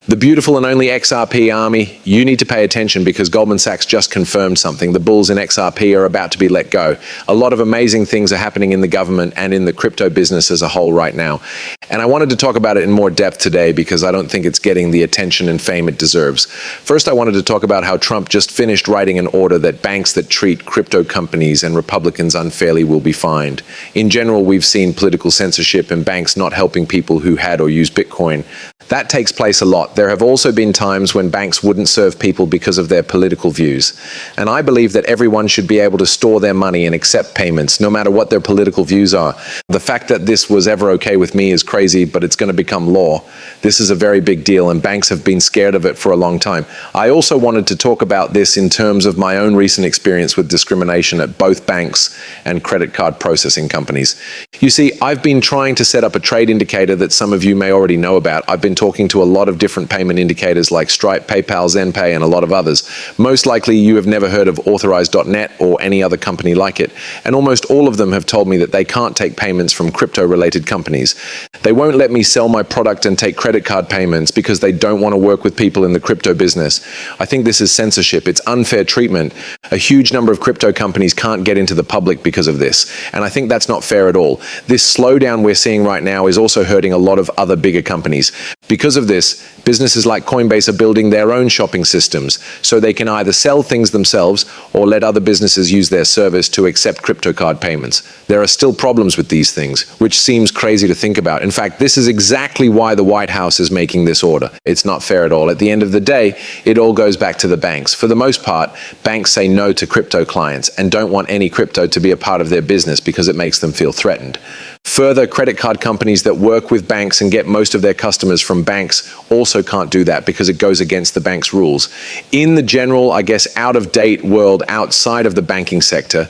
The beautiful and only XRP army, you need to pay attention because Goldman Sachs just confirmed something. The bulls in XRP are about to be let go. A lot of amazing things are happening in the government and in the crypto business as a whole right now. And I wanted to talk about it in more depth today because I don't think it's getting the attention and fame it deserves. First, I wanted to talk about how Trump just finished writing an order that banks that treat crypto companies and Republicans unfairly will be fined. In general, we've seen political censorship and banks not helping people who had or used Bitcoin. That takes place a lot. There have also been times when banks wouldn't serve people because of their political views. And I believe that everyone should be able to store their money and accept payments, no matter what their political views are. The fact that this was ever okay with me is crazy, but it's going to become law. This is a very big deal, and banks have been scared of it for a long time. I also wanted to talk about this in terms of my own recent experience with discrimination at both banks and credit card processing companies. You see, I've been trying to set up a trade indicator that some of you may already know about. I've been talking to a lot of different payment indicators like Stripe, PayPal, ZenPay, and a lot of others. Most likely you have never heard of Authorize.net or any other company like it. And almost all of them have told me that they can't take payments from crypto-related companies. They won't let me sell my product and take credit card payments because they don't want to work with people in the crypto business. I think this is censorship. It's unfair treatment. A huge number of crypto companies can't get into the public because of this. And I think that's not fair at all. This slowdown we're seeing right now is also hurting a lot of other bigger companies. Because of this, businesses like Coinbase are building their own shopping systems so they can either sell things themselves or let other businesses use their service to accept crypto card payments. There are still problems with these things, which seems crazy to think about. In fact, this is exactly why the White House is making this order. It's not fair at all. At the end of the day, it all goes back to the banks. For the most part, banks say no to crypto clients and don't want any crypto to be a part of their business because it makes them feel threatened. Further, credit card companies that work with banks and get most of their customers from banks also can't do that because it goes against the bank's rules. In the general, I guess, out-of-date world outside of the banking sector,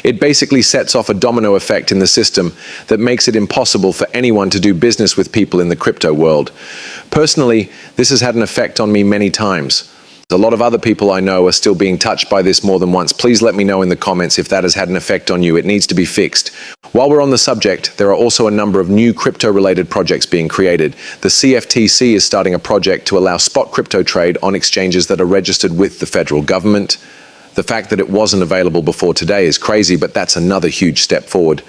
it basically sets off a domino effect in the system that makes it impossible for anyone to do business with people in the crypto world. Personally, this has had an effect on me many times. A lot of other people I know are still being touched by this more than once. Please let me know in the comments if that has had an effect on you. It needs to be fixed. While we're on the subject, there are also a number of new crypto-related projects being created. The CFTC is starting a project to allow spot crypto trade on exchanges that are registered with the federal government. The fact that it wasn't available before today is crazy, but that's another huge step forward.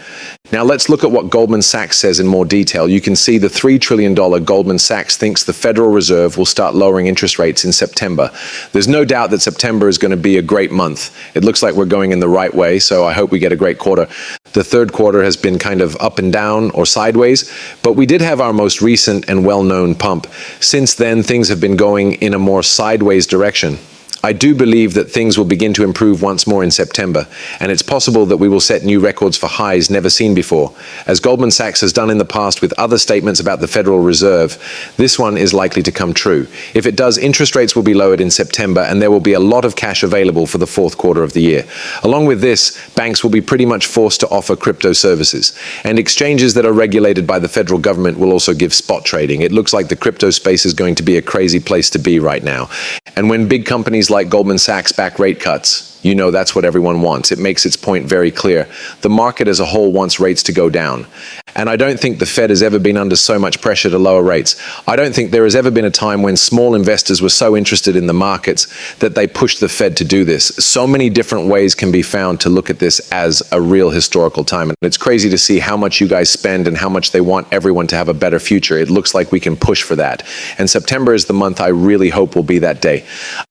Now let's look at what Goldman Sachs says in more detail. You can see the $3 trillion Goldman Sachs thinks the Federal Reserve will start lowering interest rates in September. There's no doubt that September is going to be a great month. It looks like we're going in the right way, so I hope we get a great quarter. The third quarter has been kind of up and down or sideways, but we did have our most recent and well-known pump. Since then, things have been going in a more sideways direction. I do believe that things will begin to improve once more in September, and it's possible that we will set new records for highs never seen before. As Goldman Sachs has done in the past with other statements about the Federal Reserve, this one is likely to come true. If it does, interest rates will be lowered in September, and there will be a lot of cash available for the fourth quarter of the year. Along with this, banks will be pretty much forced to offer crypto services, and exchanges that are regulated by the federal government will also give spot trading. It looks like the crypto space is going to be a crazy place to be right now. And when big companies like Goldman Sachs back rate cuts, you know that's what everyone wants. It makes its point very clear. The market as a whole wants rates to go down. And I don't think the Fed has ever been under so much pressure to lower rates. I don't think there has ever been a time when small investors were so interested in the markets that they pushed the Fed to do this. So many different ways can be found to look at this as a real historical time. And it's crazy to see how much you guys spend and how much they want everyone to have a better future. It looks like we can push for that. And September is the month I really hope will be that day.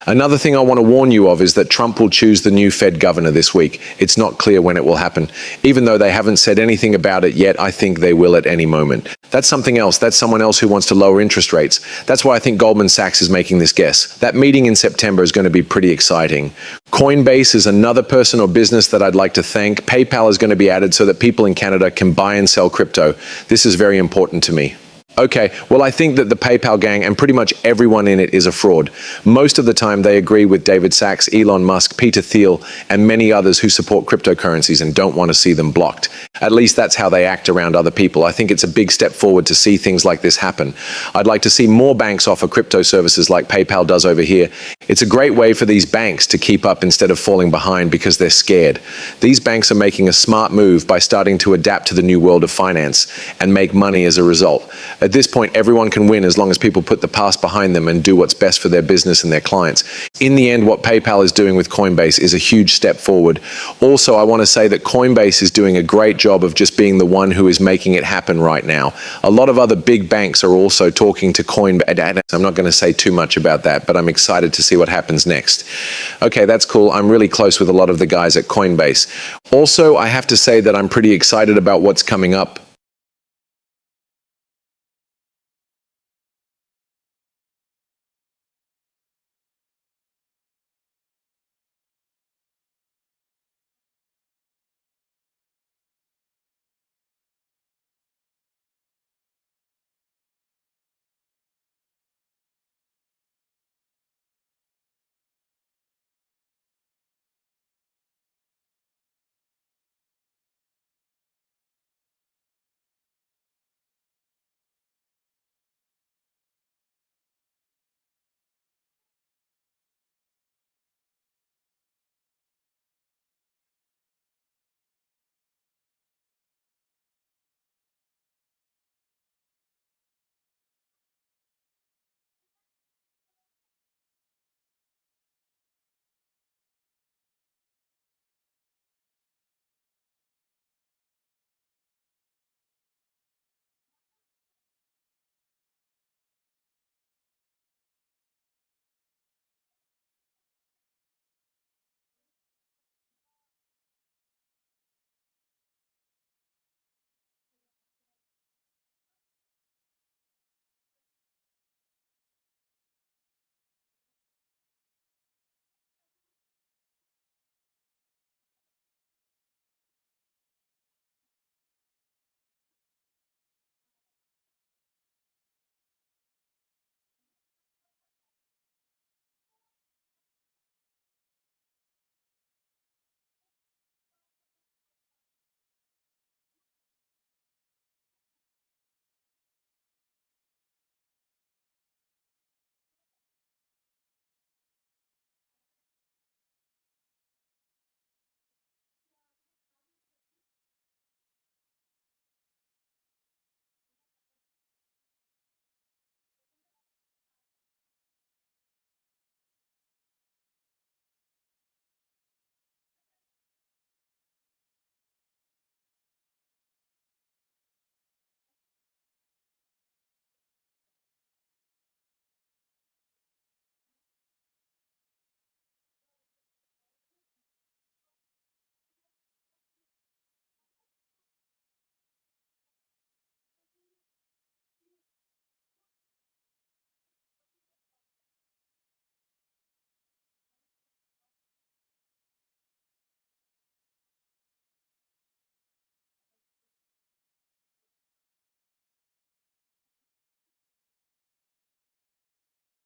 Another thing I want to warn you of is that Trump will choose the new Fed governor this week. It's not clear when it will happen. Even though they haven't said anything about it yet, I think they will at any moment. That's something else. That's someone else who wants to lower interest rates. That's why I think Goldman Sachs is making this guess. That meeting in September is going to be pretty exciting. Coinbase is another person or business that I'd like to thank. PayPal is going to be added so that people in Canada can buy and sell crypto. This is very important to me. Okay, well, I think that the PayPal gang and pretty much everyone in it is a fraud. Most of the time, they agree with David Sachs, Elon Musk, Peter Thiel, and many others who support cryptocurrencies and don't want to see them blocked. At least that's how they act around other people. I think it's a big step forward to see things like this happen. I'd like to see more banks offer crypto services like PayPal does over here. It's a great way for these banks to keep up instead of falling behind because they're scared. These banks are making a smart move by starting to adapt to the new world of finance and make money as a result. At this point, everyone can win as long as people put the past behind them and do what's best for their business and their clients. In the end, what PayPal is doing with Coinbase is a huge step forward. Also, I want to say that Coinbase is doing a great job of just being the one who is making it happen right now. A lot of other big banks are also talking to Coinbase. I'm not going to say too much about that, but I'm excited to see what happens next. Okay, that's cool. I'm really close with a lot of the guys at Coinbase. Also, I have to say that I'm pretty excited about what's coming up